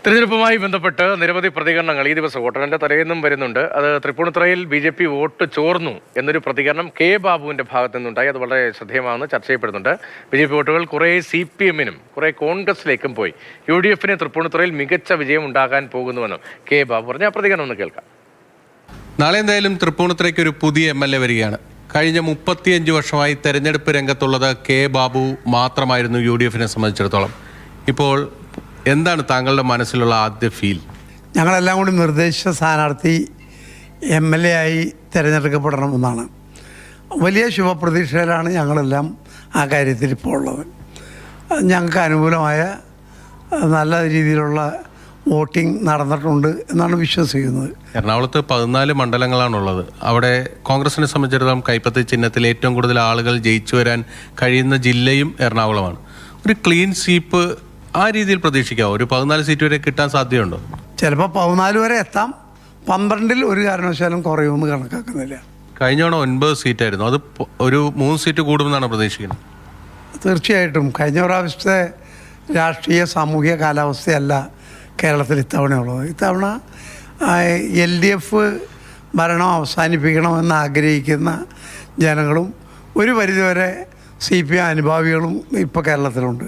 തെരഞ്ഞെടുപ്പുമായി ബന്ധപ്പെട്ട് നിരവധി പ്രതികരണങ്ങൾ ഈ ദിവസം വോട്ടെണ്ണലിന്റെ തലേന്നും വരുന്നുണ്ട്. അത് തൃപ്പൂണിത്തുറയിൽ BJP വോട്ട് ചോർന്നു എന്നൊരു പ്രതികരണം കെ ബാബുവിന്റെ ഭാഗത്തു നിന്നുണ്ടായി. അത് വളരെ ശ്രദ്ധേയമാണെന്ന് ചർച്ച ചെയ്യപ്പെടുന്നുണ്ട്. BJP വോട്ടുകൾ കുറെ CPM-നും കുറെ കോൺഗ്രസിലേക്കും പോയി. UDF-ന് തൃപ്പൂണിത്തുറയിൽ മികച്ച വിജയം ഉണ്ടാകാൻ പോകുന്നുവെന്നും കെ ബാബു പറഞ്ഞ ആ പ്രതികരണം ഒന്ന് കേൾക്കാം. നാളെ എന്തായാലും തൃപ്പൂണിത്തുറയ്ക്ക് ഒരു പുതിയ MLA വരികയാണ്. കഴിഞ്ഞ 35 വർഷമായി തെരഞ്ഞെടുപ്പ് രംഗത്തുള്ളത് കെ ബാബു മാത്രമായിരുന്നു UDF-നെ സംബന്ധിച്ചിടത്തോളം. ഇപ്പോൾ എന്താണ് താങ്കളുടെ മനസ്സിലുള്ള ആദ്യ ഫീൽ? ഞങ്ങളെല്ലാം കൂടി നിർദ്ദേശിച്ച സ്ഥാനാർത്ഥി MLA ആയി തിരഞ്ഞെടുക്കപ്പെടണമെന്നാണ്. വലിയ ശുഭപ്രതീക്ഷയിലാണ് ഞങ്ങളെല്ലാം ആ കാര്യത്തിൽ ഇപ്പോൾ ഉള്ളത്. ഞങ്ങൾക്ക് അനുകൂലമായ നല്ല രീതിയിലുള്ള വോട്ടിംഗ് നടന്നിട്ടുണ്ട് എന്നാണ് വിശ്വസിക്കുന്നത്. എറണാകുളത്ത് 14 മണ്ഡലങ്ങളാണുള്ളത്. അവിടെ കോൺഗ്രസിനെ സംബന്ധിച്ചിടത്തോളം കൈപ്പത്തി ചിഹ്നത്തിൽ ഏറ്റവും കൂടുതൽ ആളുകൾ ജയിച്ചു വരാൻ കഴിയുന്ന ജില്ലയും എറണാകുളമാണ്. ഒരു ക്ലീൻ സ്വീപ്പ് ആ രീതിയിൽ പ്രതീക്ഷിക്കാമോ? ഒരു 14 സീറ്റ് വരെ കിട്ടാൻ സാധ്യതയുണ്ടോ? ചിലപ്പോൾ 14 വരെ എത്താം. 12-ൽ ഒരു കാരണവശാലും കുറയുമെന്ന് കണക്കാക്കുന്നില്ല. കഴിഞ്ഞ തവണ 9 സീറ്റായിരുന്നു. അത് ഒരു 3 സീറ്റ് കൂടുമെന്നാണ് പ്രതീക്ഷിക്കുന്നത്. തീർച്ചയായിട്ടും കഴിഞ്ഞ പ്രാവശ്യത്തെ രാഷ്ട്രീയ സാമൂഹിക കാലാവസ്ഥയല്ല കേരളത്തിൽ ഇത്തവണയുള്ളത്. ഇത്തവണ LDF ഭരണം അവസാനിപ്പിക്കണമെന്ന് ആഗ്രഹിക്കുന്ന ജനങ്ങളും ഒരു പരിധിവരെ CPM അനുഭാവികളും ഇപ്പോൾ കേരളത്തിലുണ്ട്.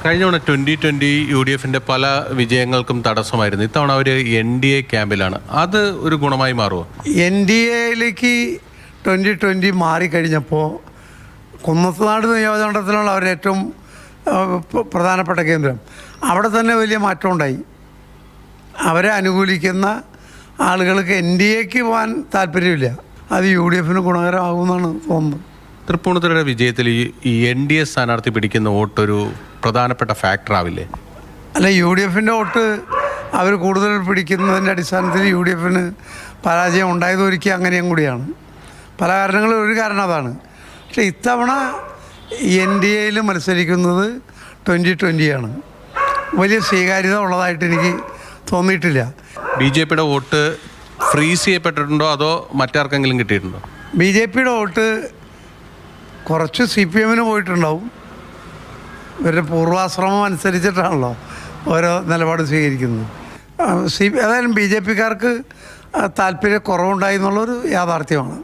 കഴിഞ്ഞ തവണ 2020 UDF-ന്റെ പല വിജയങ്ങൾക്കും തടസ്സമായിരുന്നു. ഇത്തവണ അവർ NDA ക്യാമ്പിലാണ്. അത് ഒരു ഗുണമായി മാറുമോ? NDAയിലേക്ക് 2020 മാറിക്കഴിഞ്ഞപ്പോൾ കുന്നത്തുനാട് നിയോജകമണ്ഡലത്തിലുള്ള അവരുടെ ഏറ്റവും പ്രധാനപ്പെട്ട കേന്ദ്രം അവിടെ തന്നെ വലിയ മാറ്റം ഉണ്ടായി. അവരെ അനുകൂലിക്കുന്ന ആളുകൾക്ക് NDAക്ക് പോകാൻ താല്പര്യമില്ല. അത് UDF-ന് ഗുണകരമാകുമെന്നാണ് തോന്നുന്നത്. തൃപ്പൂണിത്തുറയുടെ വിജയത്തിൽ ഈ NDA സ്ഥാനാർത്ഥി പിടിക്കുന്ന വോട്ട് ഒരു പ്രധാനപ്പെട്ട ഫാക്ടർ ആവില്ലേ? അല്ല, UDF-ന്റെ വോട്ട് അവർ കൂടുതൽ പിടിക്കുന്നതിൻ്റെ അടിസ്ഥാനത്തിൽ UDF-ന് പരാജയം ഉണ്ടായത് ഒരിക്കലും അങ്ങനെയും കൂടിയാണ്. പല കാരണങ്ങളും ഒരു കാരണം അതാണ്. പക്ഷേ ഇത്തവണ NDAയിൽ മത്സരിക്കുന്നത് 2020 വലിയ സ്വീകാര്യത ഉള്ളതായിട്ട് എനിക്ക് തോന്നിയിട്ടില്ല. BJPയുടെ വോട്ട് ഫ്രീസ് ചെയ്യപ്പെട്ടിട്ടുണ്ടോ അതോ മറ്റാർക്കെങ്കിലും കിട്ടിയിട്ടുണ്ടോ? BJPയുടെ വോട്ട് കുറച്ച് CPM-ന് പോയിട്ടുണ്ടാവും. ഇവരുടെ പൂർവാശ്രമം അനുസരിച്ചിട്ടാണല്ലോ ഓരോ നിലപാട് സ്വീകരിക്കുന്നത്. ഏതായാലും BJPക്കാർക്ക് താല്പര്യക്കുറവുണ്ടായി എന്നുള്ളൊരു യാഥാർത്ഥ്യമാണ്.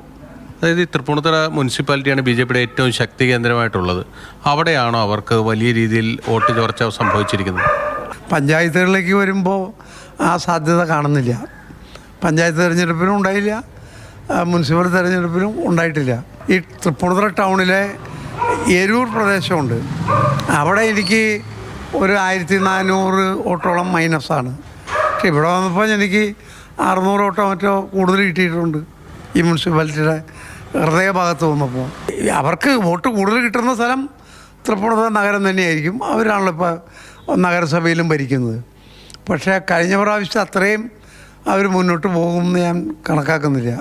അതായത് ഈ തൃപ്പൂണിത്തുറ മുനിസിപ്പാലിറ്റിയാണ് BJPയുടെ ഏറ്റവും ശക്തി കേന്ദ്രമായിട്ടുള്ളത്. അവിടെയാണോ അവർക്ക് വലിയ രീതിയിൽ വോട്ട് ചോർച്ച സംഭവിച്ചിരിക്കുന്നത്? പഞ്ചായത്തുകളിലേക്ക് വരുമ്പോൾ ആ സാധ്യത കാണുന്നില്ല. പഞ്ചായത്ത് തിരഞ്ഞെടുപ്പിനും ഉണ്ടായില്ല, മുനിസിപ്പൽ തിരഞ്ഞെടുപ്പിനും ഉണ്ടായിട്ടില്ല. ഈ തൃപ്പൂണിത്തുറ ടൗണിലെ എരൂർ പ്രദേശമുണ്ട്. അവിടെ എനിക്ക് ഒരു 1400 വോട്ടോളം മൈനസാണ്. പക്ഷെ ഇവിടെ വന്നപ്പോൾ എനിക്ക് 600 വോട്ടോ മറ്റോ കൂടുതൽ കിട്ടിയിട്ടുണ്ട്. ഈ മുനിസിപ്പാലിറ്റിയുടെ ഹൃദയഭാഗത്ത് വന്നപ്പോൾ അവർക്ക് വോട്ട് കൂടുതൽ കിട്ടുന്ന സ്ഥലം തൃപ്പൂണിത്തുറ നഗരം തന്നെയായിരിക്കും. അവരാണല്ലോ ഇപ്പോൾ നഗരസഭയിലും ഭരിക്കുന്നത്. പക്ഷേ കഴിഞ്ഞ പ്രാവശ്യത്തെ അത്രയും അവർ മുന്നോട്ട് പോകുമെന്ന് ഞാൻ കണക്കാക്കുന്നില്ല.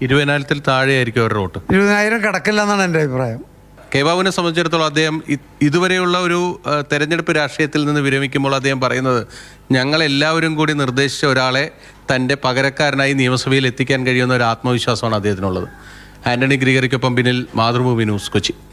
20,000-ൽ താഴെയായിരിക്കും അവരുടെ വോട്ട്. 20,000 കിടക്കില്ല എന്നാണ് എൻ്റെ അഭിപ്രായം. കെ ബാബുവിനെ സംബന്ധിച്ചിടത്തോളം അദ്ദേഹം ഇതുവരെയുള്ള ഒരു തെരഞ്ഞെടുപ്പ് രാഷ്ട്രീയത്തിൽ നിന്ന് വിരമിക്കുമ്പോൾ അദ്ദേഹം പറയുന്നത്, ഞങ്ങളെല്ലാവരും കൂടി നിർദ്ദേശിച്ച ഒരാളെ തൻ്റെ പകരക്കാരനായി നിയമസഭയിൽ എത്തിക്കാൻ കഴിയുന്ന ഒരു ആത്മവിശ്വാസമാണ് അദ്ദേഹത്തിനുള്ളത്. ആന്റണി ഗ്രിഗറിക്കൊപ്പം പിന്നിൽ മാതൃഭൂമി ന്യൂസ്, കൊച്ചി.